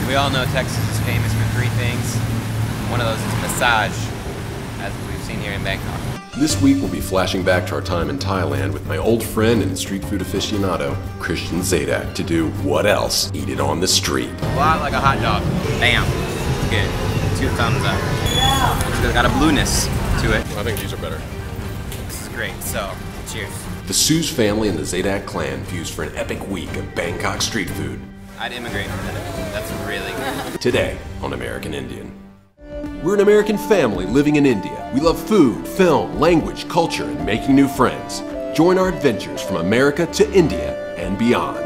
We all know Texas is famous for three things. One of those is massage, as we've seen here in Bangkok. This week we'll be flashing back to our time in Thailand with my old friend and street food aficionado, Christian Zadak, to do what else? Eat it on the street. A lot like a hot dog. Bam. Good. 2 thumbs up. It's got a blueness to it. I think these are better. This is great, so cheers. The Sue's family and the Zadak clan fused for an epic week of Bangkok street food. I'd immigrate for that. That's really good. Today on American Indian. We're an American family living in India. We love food, film, language, culture, and making new friends. Join our adventures from America to India and beyond.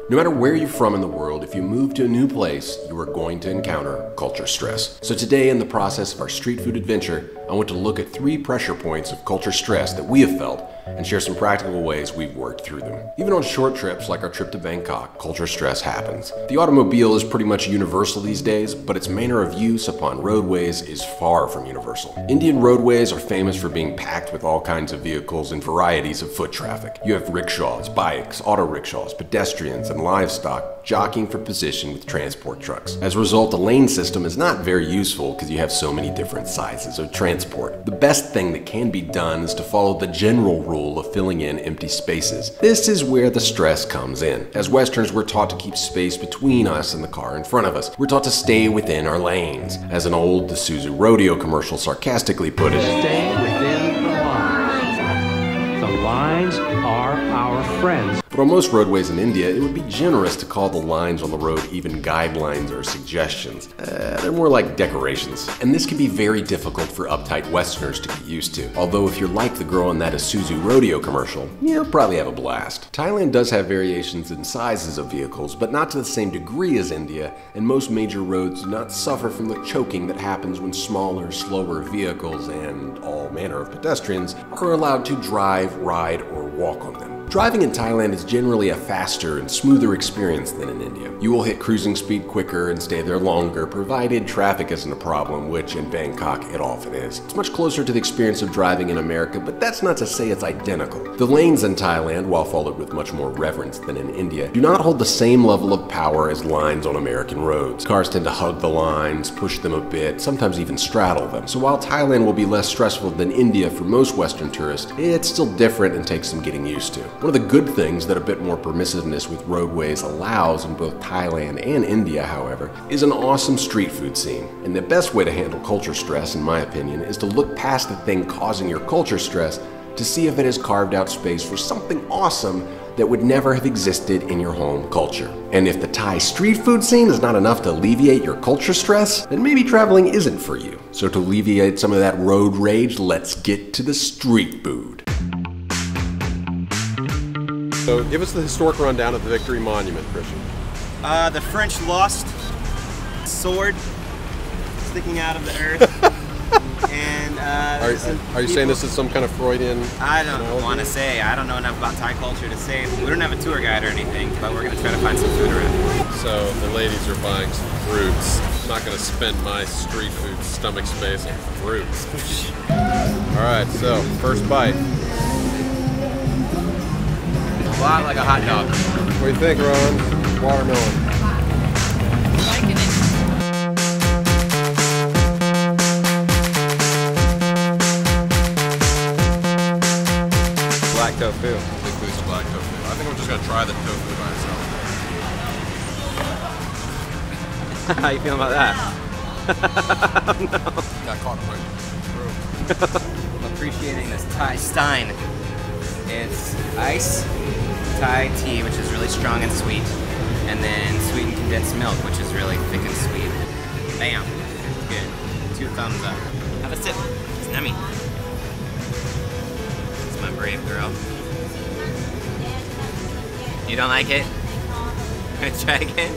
No matter where you're from in the world, if you move to a new place, you are going to encounter culture stress. So today, in the process of our street food adventure, I want to look at 3 pressure points of culture stress that we have felt and share some practical ways we've worked through them. Even on short trips like our trip to Bangkok, culture stress happens. The automobile is pretty much universal these days, but its manner of use upon roadways is far from universal. Indian roadways are famous for being packed with all kinds of vehicles and varieties of foot traffic. You have rickshaws, bikes, auto rickshaws, pedestrians, and livestock jockeying for position with transport trucks. As a result, the lane system is not very useful because you have so many different sizes of transport. The best thing that can be done is to follow the general rule of filling in empty spaces. This is where the stress comes in. As Westerners, we're taught to keep space between us and the car in front of us. We're taught to stay within our lanes. As an old Isuzu rodeo commercial sarcastically put it, stay within the lines. The lines are our friends. But on most roadways in India, it would be generous to call the lines on the road even guidelines or suggestions. They're more like decorations. And this can be very difficult for uptight Westerners to get used to. Although if you're like the girl in that Isuzu rodeo commercial, you'll probably have a blast. Thailand does have variations in sizes of vehicles, but not to the same degree as India, and most major roads do not suffer from the choking that happens when smaller, slower vehicles and all manner of pedestrians are allowed to drive, ride, or walk on them. Driving in Thailand is generally a faster and smoother experience than in India. You will hit cruising speed quicker and stay there longer, provided traffic isn't a problem, which in Bangkok it often is. It's much closer to the experience of driving in America, but that's not to say it's identical. The lanes in Thailand, while followed with much more reverence than in India, do not hold the same level of power as lines on American roads. Cars tend to hug the lines, push them a bit, sometimes even straddle them. So while Thailand will be less stressful than India for most Western tourists, it's still different and takes some getting used to. One of the good things that a bit more permissiveness with roadways allows in both Thailand and India, however, is an awesome street food scene. And the best way to handle culture stress, in my opinion, is to look past the thing causing your culture stress to see if it has carved out space for something awesome that would never have existed in your home culture. And if the Thai street food scene is not enough to alleviate your culture stress, then maybe traveling isn't for you. So to alleviate some of that road rage, let's get to the street food. So give us the historic rundown of the Victory Monument, Christian. The French lost sword sticking out of the earth. And are you saying this is some kind of Freudian? I don't want to say. I don't know enough about Thai culture to say. We don't have a tour guide or anything, but we're going to try to find some food around. So the ladies are buying some fruits. I'm not going to spend my street food stomach space on fruits. All right, so first bite. A lot like a hot dog. What do you think, Ron? Watermelon. Liking it. Black tofu. Big boost of black tofu. I think I'm just gonna try the tofu by itself. How you feeling about that? Oh, no. Got caught in my throat. I'm appreciating this Thai stein. It's ice, Thai tea, which is really strong and sweet, and then sweetened condensed milk, which is really thick and sweet. Bam. Good. 2 thumbs up. Have a sip. It's yummy. It's my brave girl. You don't like it? Gonna try again?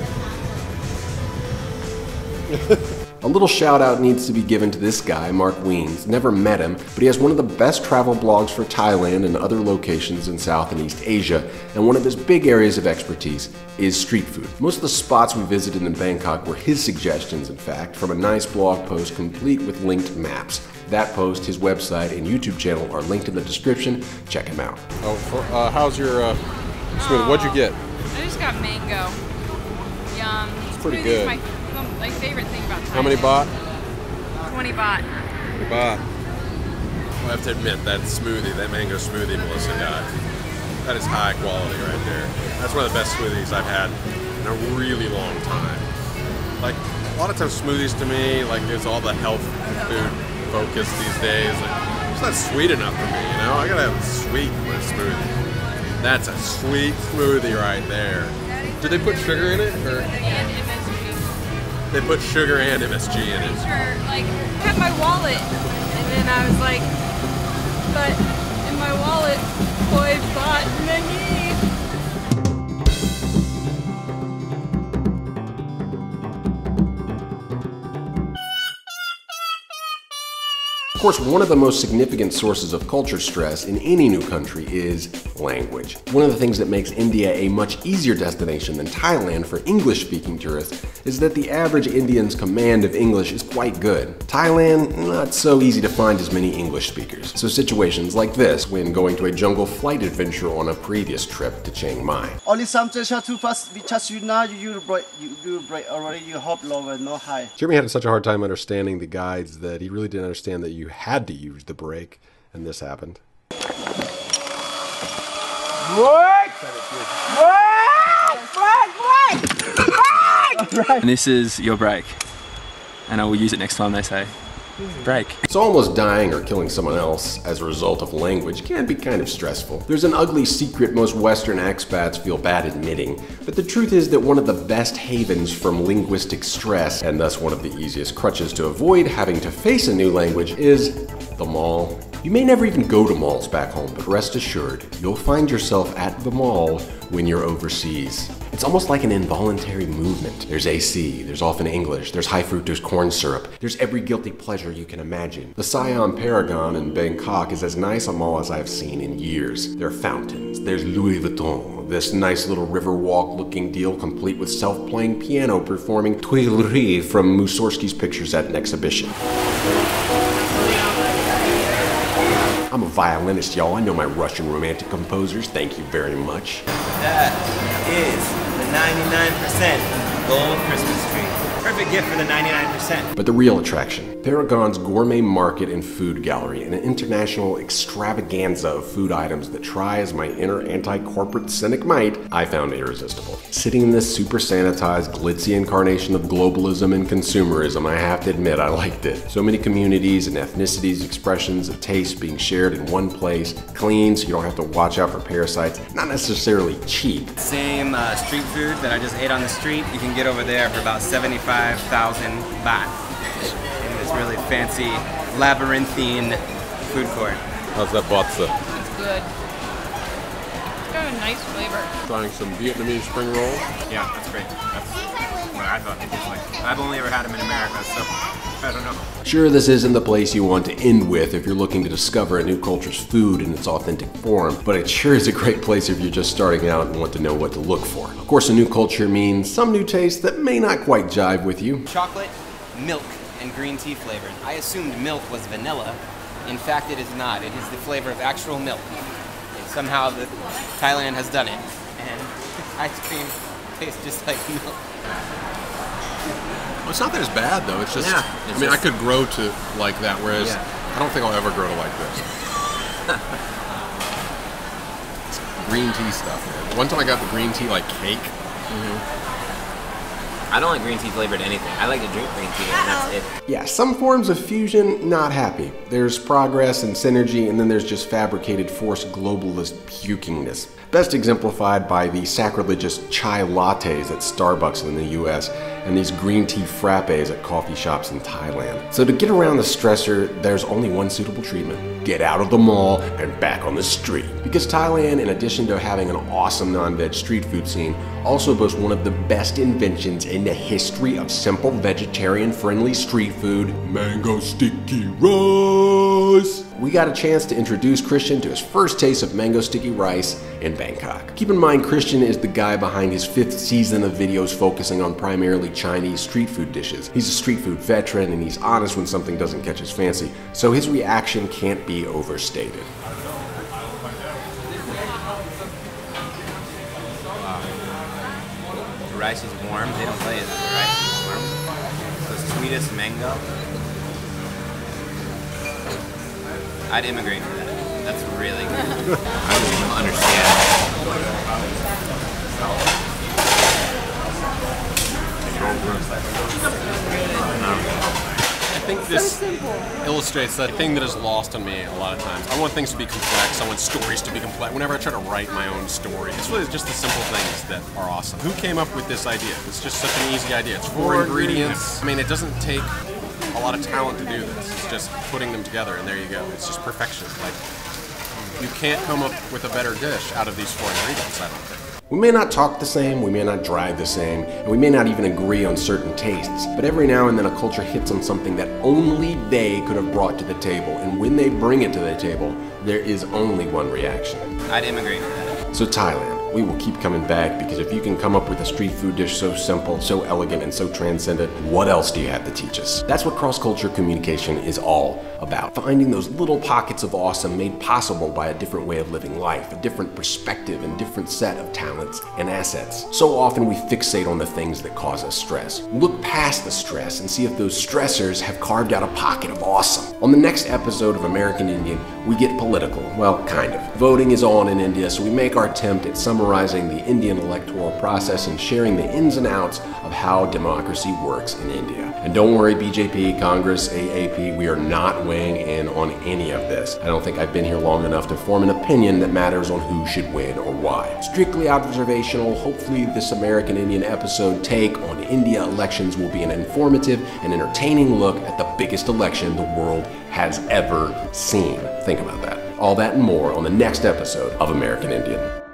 A little shout out needs to be given to this guy, Mark Weens. Never met him, but he has one of the best travel blogs for Thailand and other locations in South and East Asia, and one of his big areas of expertise is street food. Most of the spots we visited in Bangkok were his suggestions, in fact, from a nice blog post complete with linked maps. That post, his website, and YouTube channel are linked in the description. Check him out. How's your smoothie? What'd you get? I just got mango. Yum. pretty Smoothie good. is my favorite thing about Thailand. How many baht? 20 baht. 20 baht. I have to admit, that smoothie, that mango smoothie Melissa got, that is high quality right there. That's one of the best smoothies I've had in a really long time. Like, a lot of times smoothies to me, like there's all the health food focus these days. Like, it's not sweet enough for me, you know? I gotta have sweet in my smoothie. That's a sweet smoothie right there. Do they put sugar in it? Or? And MSG. They put sugar and MSG in it. Sure, like, I had my wallet, and then I was like, but in my wallet, 5 baht mengi. Of course, one of the most significant sources of culture stress in any new country is language. One of the things that makes India a much easier destination than Thailand for English-speaking tourists is that the average Indian's command of English is quite good. Thailand, not so easy to find as many English speakers. So situations like this when going to a jungle flight adventure on a previous trip to Chiang Mai. Only some just too fast because you now you break already, you hop lower, no high. Jeremy had such a hard time understanding the guides that he really didn't understand that you had to use the brake, and this happened. And this is your brake, and I will use it next time they say brake. So almost dying or killing someone else as a result of language can be kind of stressful. There's an ugly secret most Western expats feel bad admitting, but the truth is that one of the best havens from linguistic stress, and thus one of the easiest crutches to avoid having to face a new language, is the mall. You may never even go to malls back home, but rest assured, you'll find yourself at the mall when you're overseas. It's almost like an involuntary movement. There's AC, there's often English, there's high fructose corn syrup, there's every guilty pleasure you can imagine. The Siam Paragon in Bangkok is as nice a mall as I've seen in years. There are fountains, there's Louis Vuitton, this nice little river walk looking deal complete with self-playing piano performing Tuileries from Mussorgsky's pictures at an exhibition. I'm a violinist, y'all. I know my Russian romantic composers. Thank you very much. That is the 99% gold Christmas tree. Perfect gift for the 99%. But the real attraction, Paragon's gourmet market and food gallery, an international extravaganza of food items that try as my inner anti-corporate cynic might, I found irresistible. Sitting in this super sanitized, glitzy incarnation of globalism and consumerism, I have to admit I liked it. So many communities and ethnicities, expressions of taste being shared in one place, clean so you don't have to watch out for parasites, not necessarily cheap. Same street food that I just ate on the street, you can get over there for about 75,000 baht in this really fancy labyrinthine food court. How's that batsa? It's good. It's got a nice flavor. Trying some Vietnamese spring rolls. Yeah, that's great. That's what I thought they tasted like. I've only ever had them in America, so I don't know. Sure, this isn't the place you want to end with if you're looking to discover a new culture's food in its authentic form, but it sure is a great place if you're just starting out and want to know what to look for. Of course, a new culture means some new taste that may not quite jive with you. Chocolate, milk, and green tea flavored. I assumed milk was vanilla. In fact, it is not. It is the flavor of actual milk. And somehow Thailand has done it, and ice cream tastes just like milk. Well, it's not that it's bad though, it's just, Yeah, I mean, I could grow to like that, whereas I don't think I'll ever grow to like this. It's green tea stuff, man. One time I got the green tea like cake. I don't like green tea flavored anything. I like to drink green tea and that's it. Yeah, some forms of fusion, not happy. There's progress and synergy, and then there's just fabricated forced globalist pukingness. Best exemplified by the sacrilegious chai lattes at Starbucks in the US and these green tea frappes at coffee shops in Thailand. So to get around the stressor, there's only one suitable treatment. Get out of the mall and back on the street. Because Thailand, in addition to having an awesome non-veg street food scene, also boasts one of the best inventions in the history of simple vegetarian-friendly street food, mango sticky rice. We got a chance to introduce Christian to his first taste of mango sticky rice in Bangkok. Keep in mind, Christian is the guy behind his 5th season of videos focusing on primarily Chinese street food dishes. He's a street food veteran and he's honest when something doesn't catch his fancy, so his reaction can't be overstated. The rice is warm, they don't play it. sweetest mango. I'd immigrate for that. That's really good. I don't even understand. I think this illustrates that thing that is lost on me a lot of times. I want things to be complex. I want stories to be complex. Whenever I try to write my own story, it's really just the simple things that are awesome. Who came up with this idea? It's just such an easy idea. It's 4 ingredients. I mean, it doesn't take a lot of talent to do this. It's just putting them together, and there you go. It's just perfection. Like, you can't come up with a better dish out of these 4 ingredients, I don't think. We may not talk the same, we may not drive the same, and we may not even agree on certain tastes, but every now and then a culture hits on something that only they could have brought to the table, and when they bring it to the table, there is only one reaction. I'd immigrate for that. So Thailand, we will keep coming back, because if you can come up with a street food dish so simple, so elegant, and so transcendent, what else do you have to teach us? That's what cross-culture communication is all about. Finding those little pockets of awesome made possible by a different way of living life, a different perspective, and different set of talents and assets. So often we fixate on the things that cause us stress. Look past the stress and see if those stressors have carved out a pocket of awesome. On the next episode of American Indian, we get political. Well, kind of. Voting is on in India, so we make our attempt at summarizing the Indian electoral process and sharing the ins and outs of how democracy works in India. And don't worry, BJP, Congress, AAP, we are not weighing in on any of this. I don't think I've been here long enough to form an opinion that matters on who should win or why. Strictly observational, hopefully this American Indian episode take on India elections will be an informative and entertaining look at the biggest election the world has ever seen. Think about that. All that and more on the next episode of American Indian.